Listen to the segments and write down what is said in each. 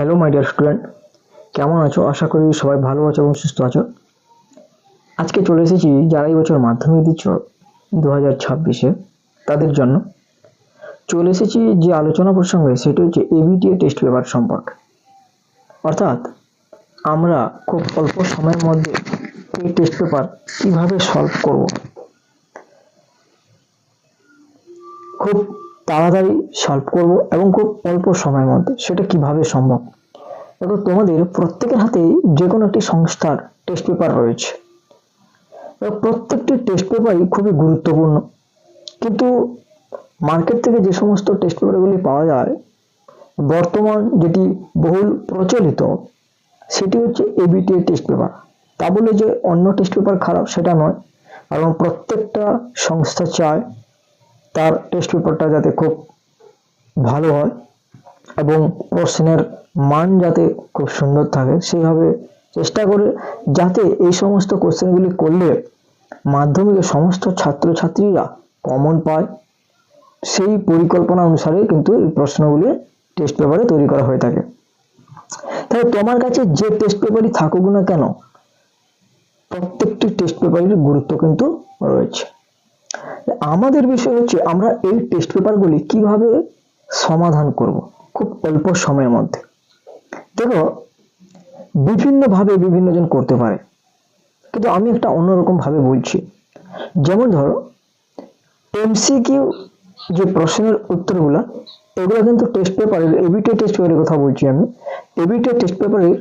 Hello my dear student, কেমন আছো? আশা করি সবাই ভালো আছো এবং সুস্থ আছো। আজকে চলে এসেছি যারা এই বছর মাধ্যমিক দিচ্ছ 2026-এ তাদের জন্য। চলে এসেছি যে আলোচনা প্রসঙ্গে, সেটি হচ্ছে এবিটিএ টেস্ট পেপার সম্পর্কে। অর্থাৎ আমরা খুব অল্প সময়ের মধ্যে এই টেস্ট পেপার কীভাবে সলভ করব, খুব তাড়াতাড়ি সলভ করব এবং খুব অল্প সময়ের মধ্যে, সেটা কিভাবে সম্ভব। দেখো, তোমাদের প্রত্যেকের হাতেই যে কোনো একটি সংস্থার টেস্ট পেপার রয়েছে। প্রত্যেকটি টেস্ট পেপারই খুবই গুরুত্বপূর্ণ, কিন্তু মার্কেট থেকে যে সমস্ত টেস্ট পেপারগুলি পাওয়া যায়, বর্তমান যেটি বহুল প্রচলিত সেটি হচ্ছে এবিটিএ টেস্ট পেপার। তা বলে যে অন্য টেস্ট পেপার খারাপ সেটা নয়, কারণ প্রত্যেকটা সংস্থা চায় তার টেস্ট পেপারটা যাতে খুব ভালো হয় এবং প্রশ্নের মান যাতে খুব সুন্দর থাকে, সেইভাবে চেষ্টা করে যাতে এই সমস্ত কোশ্চেনগুলি করলে মাধ্যমিকের সমস্ত ছাত্রছাত্রীরা কমন পায়, সেই পরিকল্পনা অনুসারে কিন্তু এই প্রশ্নগুলি টেস্ট পেপারে তৈরি করা হয়ে থাকে। তাই তোমার কাছে যে টেস্ট পেপারই থাকুক না কেন, প্রত্যেকটি টেস্ট পেপারের গুরুত্ব কিন্তু রয়েছে। আমাদের বিষয় হচ্ছে আমরা এই টেস্ট পেপারগুলি কিভাবে সমাধান করব খুব অল্প সময়ের মধ্যে। দেখো, বিভিন্নভাবে বিভিন্নজন করতে পারে, কিন্তু আমি একটা অন্যরকম ভাবে বলছি। যেমন ধরো, এমসিকিউ যে প্রশ্নের উত্তরগুলো, এগুলো কিন্তু টেস্ট পেপারের, এবিটিএ টেস্ট পেপারের কথা বলছি আমি, এবিটিএ টেস্ট পেপারের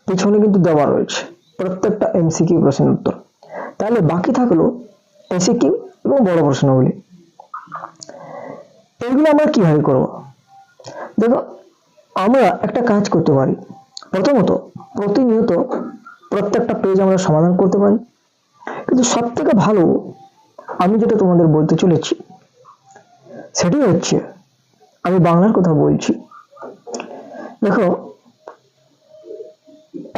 পিছনে কিন্তু দেওয়া রয়েছে প্রত্যেকটা এমসিকিউ প্রশ্নের উত্তর। তাহলে বাকি থাকলো এসিকিউ এবং বড় প্রশ্নগুলি। এইগুলো আমরা কিভাবে করব? দেখো, আমরা একটা কাজ করতে পারি। প্রথমত, প্রতিনিয়ত প্রত্যেকটা পেজ আমরা সমাধান করতে পারি, কিন্তু সব থেকে ভালো আমি যেটা তোমাদের বলতে চলেছি সেটি হচ্ছে, আমি বাংলার কথা বলছি। দেখো,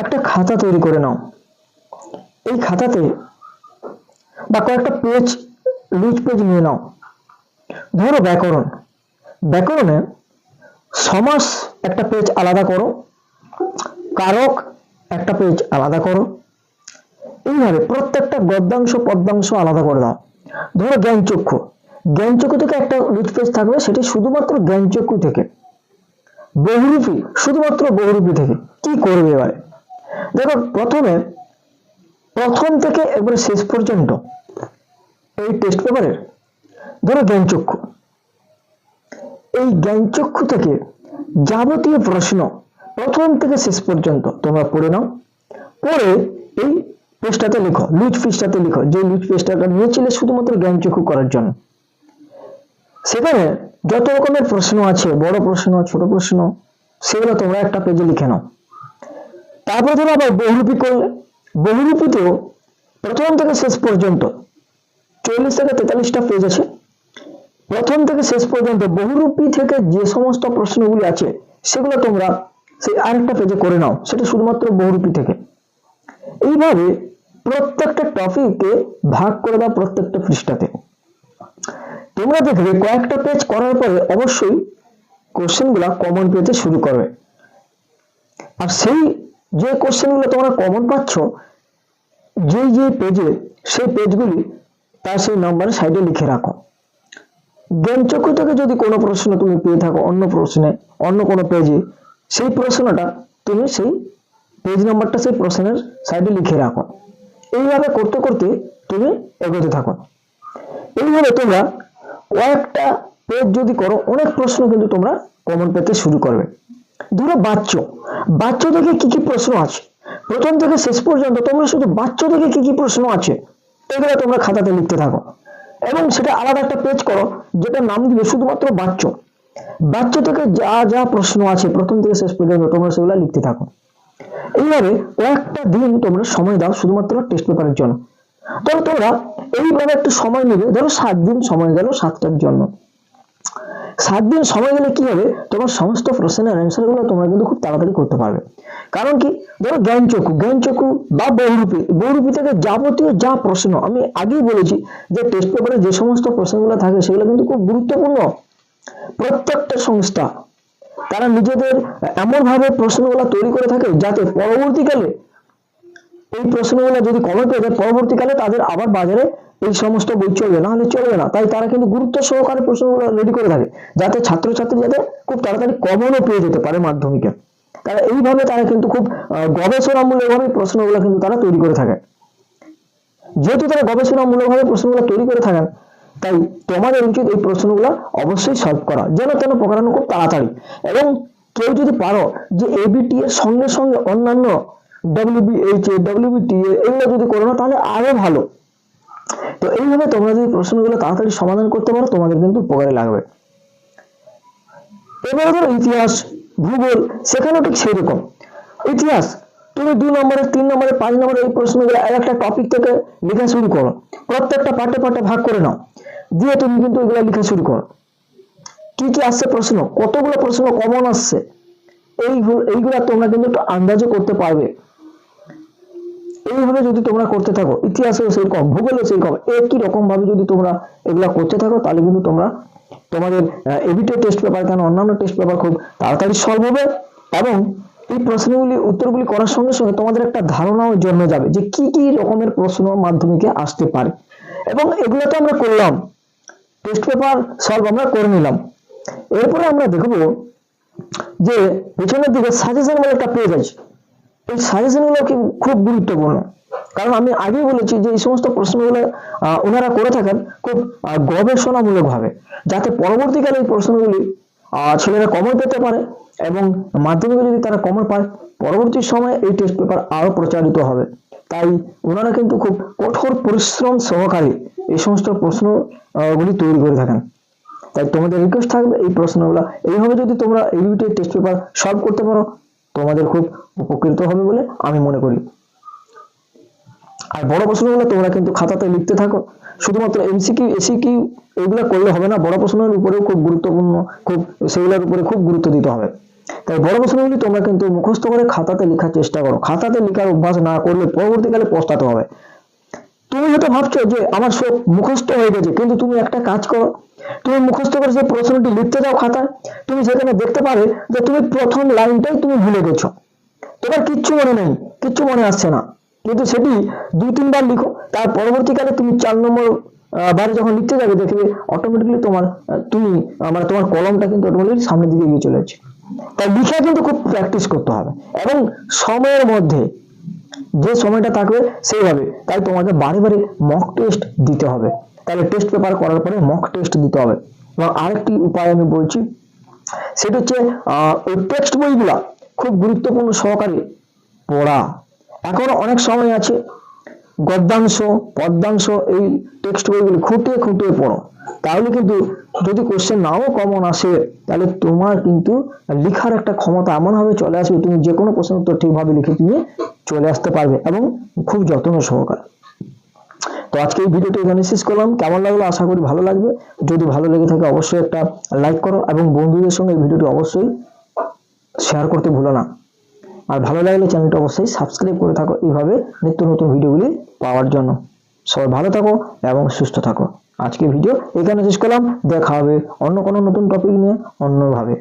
একটা খাতা তৈরি করে নাও। এই খাতাতে বা কয়েকটা পেজ, লুজ পেজ নিয়ে নাও। ধরো ব্যাকরণ, ব্যাকরণে সমাস একটা পেজ আলাদা করো, কারক একটা পেজ আলাদা করো। এইভাবে প্রত্যেকটা গদ্যাংশ পদ্যাংশ আলাদা করে দাও। ধরো জ্ঞানচক্ষু, জ্ঞানচক্ষু থেকে একটা লুজ পেজ থাকবে, সেটি শুধুমাত্র জ্ঞানচক্ষু থেকে। বহুরূপী, শুধুমাত্র বহুরূপী থেকে। কি করবে এবারে? দেখো, প্রথম থেকে একবারে শেষ পর্যন্ত এই টেস্ট পেপারের, ধরো জ্ঞানচক্ষু, এই জ্ঞানচক্ষু থেকে যাবতীয় প্রশ্ন প্রথম থেকে শেষ পর্যন্ত তোমরা পড়ে নাও। পড়ে এই পেজটাতে লিখো, লুজ পেজটাতে লিখো, যে লুজ পেজটাটা নিয়েছিলে শুধুমাত্র জ্ঞানচক্ষু করার জন্য। সেখানে যত রকমের প্রশ্ন আছে, বড় প্রশ্ন, ছোট প্রশ্ন, সেগুলো তোমরা একটা পেজে লিখে নাও। তারপরে ধরো আবার বহুরূপী করলে, বহুরূপীতেও প্রথম থেকে শেষ পর্যন্ত 40 থেকে 43টা পেজ আছে। প্রথম থেকে শেষ পর্যন্ত বহুরূপী থেকে যে সমস্ত প্রশ্নগুলি আছে সেগুলো তোমরা সেই আরেকটা পেজে করে নাও, সেটা শুধুমাত্র বহুরূপী থেকে। এইভাবে প্রত্যেকটা টপিককে ভাগ করে দাও প্রত্যেকটা পৃষ্ঠাতে। তোমরা দেখবে কয়েকটা পেজ করার পরে অবশ্যই কোশ্চেনগুলো কমন পেতে শুরু করবে। আর সেই যে কোশ্চেনগুলো তোমরা কমন পাচ্ছ যে পেজে, সেই পেজগুলি তার সেই নাম্বার সাইডে লিখে রাখো। জ্ঞানচক্ষু থেকে যদি কোনো প্রশ্ন তুমি পেয়ে থাকো অন্য প্রশ্নে, অন্য কোনো পেজে, সেই প্রশ্নটা তুমি সেই পেজ নাম্বারটা সেই প্রশ্নের সাইডে লিখে রাখো। এইভাবে করতে করতে তুমি এগোতে থাকো। এইভাবে তোমরা কয়েকটা পেজ যদি করো, অনেক প্রশ্ন কিন্তু তোমরা কমন পেতে শুরু করবে। ধরো বাচ্চ থেকে কি কি প্রশ্ন আছে, প্রথম থেকে শেষ পর্যন্ত তোমরা শুধু বাচ্চ থেকে কি কি প্রশ্ন আছে এগুলো তোমরা খাতাতে লিখতে থাকো, এবং সেটা আলাদা একটা পেজ করো যেটা নাম দিবে শুধুমাত্র বাচ্চ থেকে যা যা প্রশ্ন আছে প্রথম থেকে শেষ পর্যন্ত তোমরা সেগুলো লিখতে থাকো। এইভাবে কয়েকটা দিন তোমরা সময় দাও শুধুমাত্র টেস্ট পেপারের জন্য। তবে তোমরা এইভাবে একটু সময় নেবে। ধরো 7 দিন সময় গেল 7টার জন্য। 7 দিন সময় গেলে কি হবে, তোমার সমস্ত প্রশ্নের অ্যান্সার গুলো তোমরা কিন্তু খুব তাড়াতাড়ি করতে পারবে। কারণ কি, ধরো জ্ঞানচক্ষু বা বহুরূপী থেকে যাবতীয় যা প্রশ্ন, আমি আগেই বলেছি যে টেস্ট পেপারে যে সমস্ত প্রশ্নগুলো থাকে সেগুলো কিন্তু খুব গুরুত্বপূর্ণ। প্রত্যেকটা সংস্থা তারা নিজেদের এমন ভাবে প্রশ্নগুলো তৈরি করে থাকে যাতে পরবর্তীকালে এই প্রশ্নগুলো যদি কমন পেয়ে যায়, পরবর্তীকালে তাদের আবার বাজারে এই সমস্ত বই চলবে না হলে চলবে না। তাই তারা কিন্তু গুরুত্ব সহকারে প্রশ্নগুলো রেডি করে থাকে যাতে ছাত্রছাত্রী যাতে খুব তাড়াতাড়ি কমনও পেয়ে যেতে পারে মাধ্যমিকে। তারা এইভাবে তারা কিন্তু খুব গবেষণামূলকভাবে প্রশ্নগুলো কিন্তু তারা তৈরি করে থাকে। যেহেতু তারা গবেষণামূলকভাবে প্রশ্নগুলো তৈরি করে থাকেন, তাই তোমাদের উচিত এই প্রশ্নগুলো অবশ্যই সলভ করা, যেন তেন প্রকারানো খুব তাড়াতাড়ি। এবং কেউ যদি পারো যে এবিটি এর সঙ্গে সঙ্গে অন্যান্য WBH WBTA এগুলো যদি করো না তাহলে আরো ভালো। তো এইভাবে তোমরা যদি প্রশ্নগুলো তাড়াতাড়ি সমাধান করতে পারো তোমাদের কিন্তু উপকারে লাগবে। এবারে ধরো ইতিহাস, ভূগোল, সেখানেও ঠিক সেই রকম। ইতিহাস তুমি 2 নম্বরে, 3 নম্বরে, 5 নম্বরে এই প্রশ্নগুলো একটা টপিক থেকে লেখা শুরু করো, প্রত্যেকটা পার্টে পার্টে ভাগ করে নাও, দিয়ে তুমি কিন্তু এগুলো লেখা শুরু করো। কি কি আসছে প্রশ্ন, কতগুলো প্রশ্ন কমন আসছে, এইগুলা তোমরা কিন্তু একটু আন্দাজও করতে পারবে। এইভাবে যদি তোমরা করতে থাকো, ইতিহাসেও সেরকম, ভূগোলেও সেরকম, একই রকম ভাবে যদি তোমরা এগুলা করতে থাকো তাহলে কিন্তু তোমরা তোমাদের এবিটি টেস্ট পেপার কেন অন্যান্য টেস্ট পেপার খুব তাড়াতাড়ি সলভ হবে। এবং এই প্রশ্নগুলি উত্তরগুলি করার সঙ্গে সঙ্গে তোমাদের একটা ধারণাও জন্মে যাবে যে কি কি রকমের প্রশ্ন মাধ্যমিকে আসতে পারে। এবং এগুলো তো আমরা করলাম, টেস্ট পেপার সলভ আমরা করে নিলাম। এরপরে আমরা দেখবো যে পিছনের দিকে সাজেশন বলে একটা পেজ আছে। এই সাজেশনগুলো খুব গুরুত্বপূর্ণ, কারণ আমি আগেই বলেছি যে এই সমস্ত প্রশ্নগুলো ওনারা করে থাকেন খুব গবেষণামূলক ভাবে, যাতে পরবর্তীকালে এই প্রশ্নগুলি ছেলেরা কমন পেতে পারে। এবং মাধ্যমিকে যদি তারা কমন পায়, পরবর্তী সময়ে এই টেস্ট পেপার আরো প্রচারিত হবে। তাই ওনারা কিন্তু খুব কঠোর পরিশ্রম সহকারে এই সমস্ত প্রশ্নগুলি তৈরি করে থাকেন। তাই তোমাদের রিকোয়েস্ট থাকবে এই প্রশ্নগুলো এইভাবে যদি তোমরা এবিটি টেস্ট পেপার সলভ করতে পারো তোমাদের খুব উপকৃত হবে বলে আমি মনে করি। আর বড় প্রশ্নগুলো তোমরা কিন্তু খাতাতে লিখতে থাকো, শুধুমাত্র এমসিকিউ এসিকিউ এগুলো করলে হবে না, বড় প্রশ্নের উপরেও খুব গুরুত্বপূর্ণ, খুব সেগুলোর উপরে খুব গুরুত্ব দিতে হবে। তাই বড় প্রশ্নগুলি তোমরা কিন্তু মুখস্থ করে খাতাতে লেখার চেষ্টা করো। খাতাতে লেখার অভ্যাস না করলে পরবর্তীকালে পস্তাতে হবে। তুমি হয়তো ভাবছো যে আমার সব মুখস্থ হয়ে গেছে, কিন্তু তুমি একটা কাজ করো, তুমি মুখস্থ করে সেই প্রশ্নটি লিখতে যাও খাতায়, তুমি সেখানে দেখতে পাবে যে তুমি প্রথম লাইনটাই তুমি ভুলে গেছো, তোমার কিচ্ছু মনে নেই, কিচ্ছু মনে আসছে না, কিন্তু সেটি 2-3 বার লিখো। তার পরবর্তীকালে তুমি 4 নম্বর বারে যখন লিখতে যাবে দেখবে অটোমেটিক্যালি তোমার কলমটা কিন্তু অটোমেটিক্যালি সামনের দিকে এগিয়ে চলে যাচ্ছে। তাই লিখা কিন্তু খুব প্র্যাকটিস করতে হবে এবং সময়ের মধ্যে যে সময়টা থাকবে সেইভাবে। তাই তোমাকে বারে বারে মক টেস্ট দিতে হবে, তাহলে টেস্ট পেপার করার পরে মক টেস্ট দিতে হবে। এবং আরেকটি উপায় আমি বলছি, সেটা হচ্ছে ওই টেক্সট বইগুলা খুব গুরুত্বপূর্ণ সহকারে পড়া। এখনো অনেক সময় আছে, গদ্যাংশ পদ্যাংশ এই টেক্সট বইগুলি খুঁটিয়ে খুঁটিয়ে পড়ো, তাহলে কিন্তু যদি কোশ্চেন নাও কমন আসে তাহলে তোমার কিন্তু লেখার একটা ক্ষমতা এমন ভাবে চলে আসবে, তুমি যে কোনো প্রশ্ন উত্তর ঠিকভাবে লিখে নিয়ে চলে আসতে পারবে এবং খুব যত্ন সহকারে। তো আজকে এই ভিডিওটি এখানে শেষ করলাম। কেমন লাগলো আশা করি ভালো লাগবে। যদি ভালো লেগে থাকে অবশ্যই একটা লাইক করো এবং বন্ধুদের সঙ্গে এই ভিডিওটি অবশ্যই শেয়ার করতে ভুলো না। আর ভালো লাগলে চ্যানেলটা অবশ্যই সাবস্ক্রাইব করে থাকো এইভাবে নিত্য নতুন ভিডিওগুলি পাওয়ার জন্য। সবাই ভালো থাকো এবং সুস্থ থাকো। আজকে ভিডিও এখানে শেষ করলাম, দেখা হবে অন্য কোনো নতুন টপিক নিয়ে অন্যভাবে।